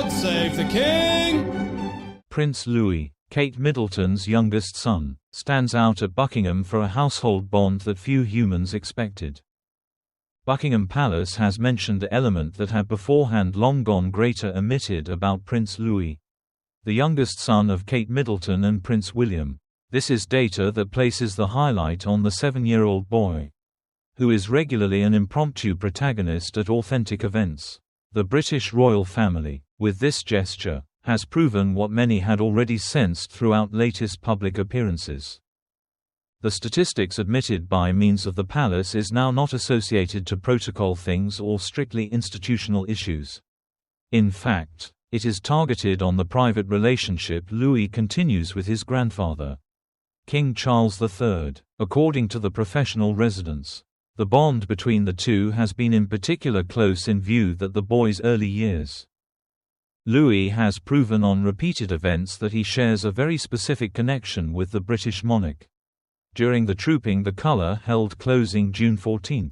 God save the King! Prince Louis, Kate Middleton's youngest son, stands out at Buckingham for a household bond that few humans expected. Buckingham Palace has mentioned the element that had beforehand long gone greater omitted about Prince Louis, the youngest son of Kate Middleton and Prince William. This is data that places the highlight on the 7-year-old boy, who is regularly an impromptu protagonist at authentic events. The British royal family, with this gesture, has proven what many had already sensed throughout latest public appearances. The statistics admitted by means of the palace is now not associated to protocol things or strictly institutional issues. In fact, it is targeted on the private relationship Louis continues with his grandfather, King Charles III. According to the professional residents, the bond between the two has been in particular close in view that the boy's early years. Louis has proven on repeated events that he shares a very specific connection with the British monarch. During the Trooping the Colour held closing June 14,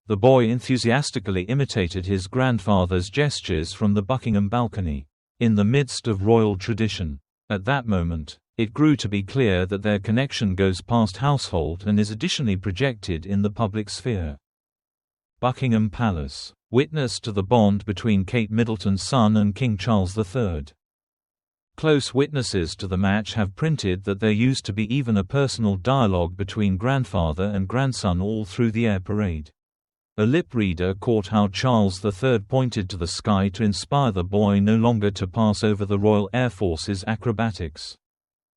the boy enthusiastically imitated his grandfather's gestures from the Buckingham balcony, in the midst of royal tradition. At that moment, it grew to be clear that their connection goes past household and is additionally projected in the public sphere. Buckingham Palace, witness to the bond between Kate Middleton's son and King Charles III. Close witnesses to the match have printed that there used to be even a personal dialogue between grandfather and grandson all through the air parade. A lip reader caught how Charles III pointed to the sky to inspire the boy no longer to pass over the Royal Air Force's acrobatics.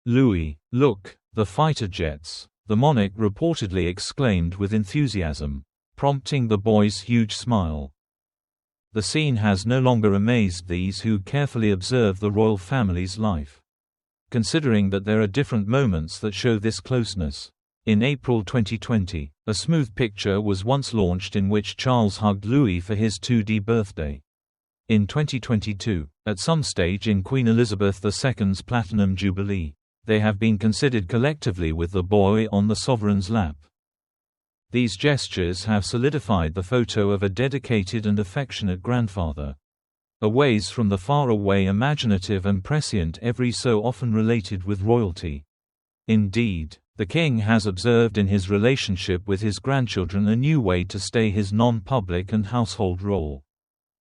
"Louis, look, the fighter jets," the monarch reportedly exclaimed with enthusiasm, prompting the boy's huge smile. The scene has no longer amazed these who carefully observe the royal family's life, considering that there are different moments that show this closeness. In April 2020, a smooth picture was once launched in which Charles hugged Louis for his 2D birthday. In 2022, at some stage in Queen Elizabeth II's Platinum Jubilee, they have been considered collectively with the boy on the sovereign's lap. These gestures have solidified the photo of a dedicated and affectionate grandfather, a ways from the far-away imaginative and prescient every so often related with royalty. Indeed, the king has observed in his relationship with his grandchildren a new way to stay his non-public and household role.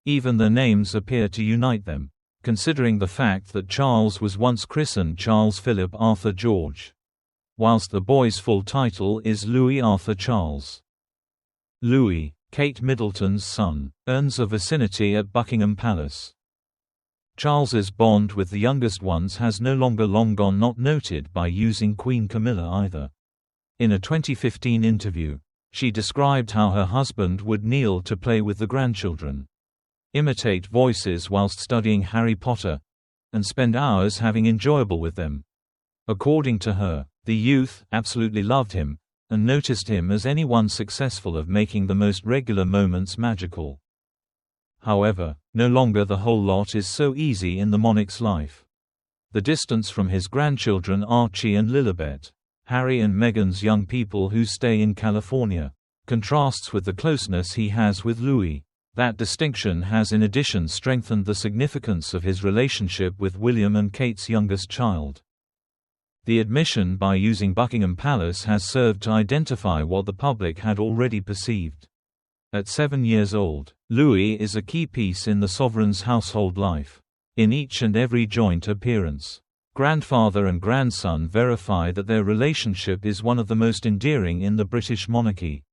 Even their names appear to unite them, considering the fact that Charles was once christened Charles Philip Arthur George, whilst the boy's full title is Louis Arthur Charles. Louis, Kate Middleton's son, earns a vicinity at Buckingham Palace. Charles's bond with the youngest ones has no longer long gone not noted by using Queen Camilla either. In a 2015 interview, she described how her husband would kneel to play with the grandchildren, imitate voices whilst studying Harry Potter, and spend hours having enjoyable with them. According to her, the youth absolutely loved him, and noticed him as anyone successful of making the most regular moments magical. However, no longer the whole lot is so easy in the monarch's life. The distance from his grandchildren Archie and Lilibet, Harry and Meghan's young people who stay in California, contrasts with the closeness he has with Louis. That distinction has in addition strengthened the significance of his relationship with William and Kate's youngest child. The admission by using Buckingham Palace has served to identify what the public had already perceived. At 7 years old, Louis is a key piece in the sovereign's household life. In each and every joint appearance, grandfather and grandson verify that their relationship is one of the most endearing in the British monarchy.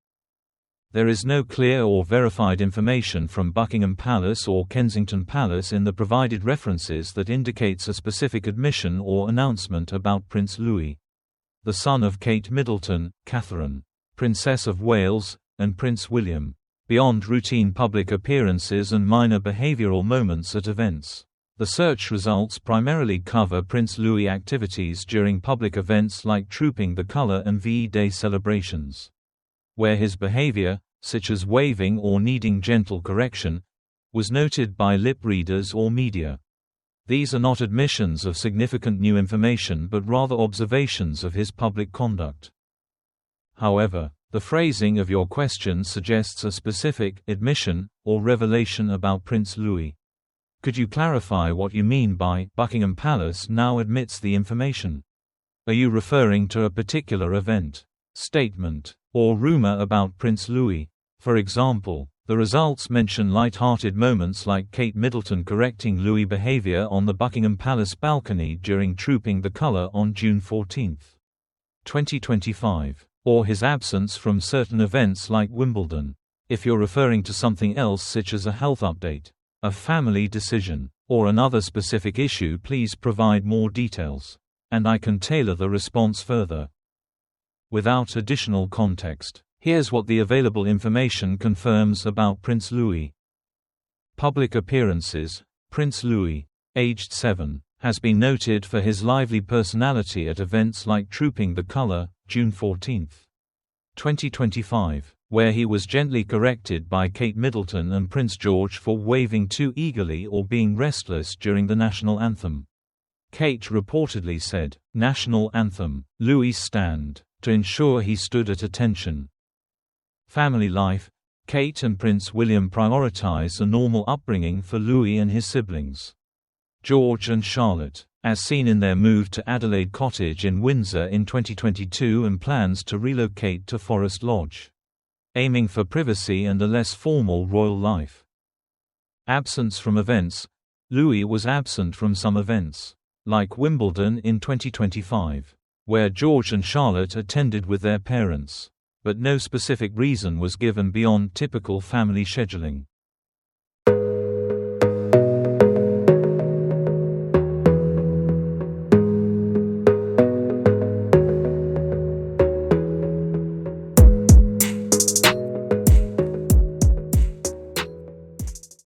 There is no clear or verified information from Buckingham Palace or Kensington Palace in the provided references that indicates a specific admission or announcement about Prince Louis, the son of Kate Middleton, Catherine, Princess of Wales, and Prince William, beyond routine public appearances and minor behavioral moments at events. The search results primarily cover Prince Louis activities during public events like Trooping the Colour and VE Day celebrations, where his behavior, such as waving or needing gentle correction, was noted by lip readers or media. These are not admissions of significant new information but rather observations of his public conduct. However, the phrasing of your question suggests a specific admission or revelation about Prince Louis. Could you clarify what you mean by Buckingham Palace now admits the information? Are you referring to a particular event, statement, or rumor about Prince Louis? For example, the results mention light-hearted moments like Kate Middleton correcting Louis' behavior on the Buckingham Palace balcony during Trooping the Colour on June 14, 2025, or his absence from certain events like Wimbledon. If you're referring to something else such as a health update, a family decision, or another specific issue, please provide more details, and I can tailor the response further. Without additional context, here's what the available information confirms about Prince Louis. Public appearances. Prince Louis, aged 7, has been noted for his lively personality at events like Trooping the Colour, June 14, 2025, where he was gently corrected by Kate Middleton and Prince George for waving too eagerly or being restless during the national anthem. Kate reportedly said, "National anthem, Louis stand," to ensure he stood at attention. Family life. Kate and Prince William prioritize a normal upbringing for Louis and his siblings. George and Charlotte, as seen in their move to Adelaide Cottage in Windsor in 2022 and plans to relocate to Forest Lodge, aiming for privacy and a less formal royal life. Absence from events. Louis was absent from some events, like Wimbledon in 2025, where George and Charlotte attended with their parents, but no specific reason was given beyond typical family scheduling.